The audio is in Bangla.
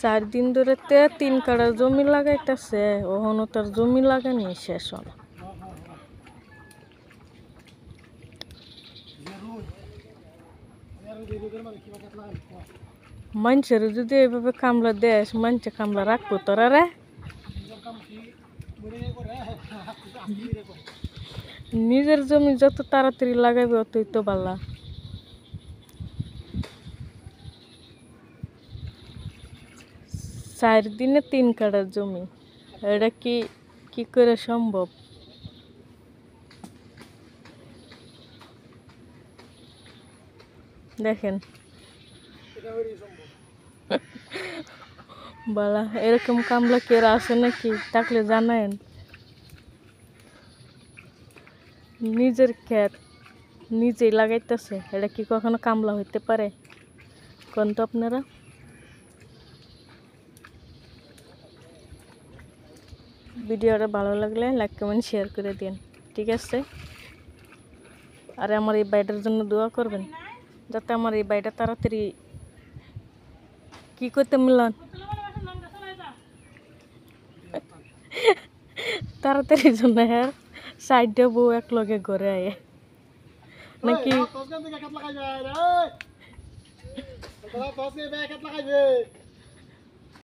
4 দিন ধরে 3 কাড়া জমি লাগাইতেছে, ওহনো তার জমি লাগানি শেষ হয়। মানুষের যদি এইভাবে কামলা দেশ, মানুষে কামলা রাখবো তোরা রে। নিজের জমি যত তাড়াতাড়ি লাগাইবে অতই তো ভালো। 4 দিনে 3 কাঠা জমি, এটা কি করে সম্ভব? দেখেন বালা, এরকম কামলা কে আছে নাকি? থাকলে জানায়েন। নিজের ক্ষেত নিজেই লাগাইতেছে, এটা কি কখনো কামলা হইতে পারে? কোন তো আপনারা? ভিডিওটা ভালো লাগলে লাইক কমেন্ট শেয়ার করে দিন, ঠিক আছে? আর আমার এই বাইটার জন্য দোয়া করবেন, যাতে আমার এই বাইটা তাড়াতাড়ি কি করতে মিলান, তাড়াতাড়ি জন্য হ্যাঁ সাইডে বউ এক লগে ঘরে আয়ে নাকি।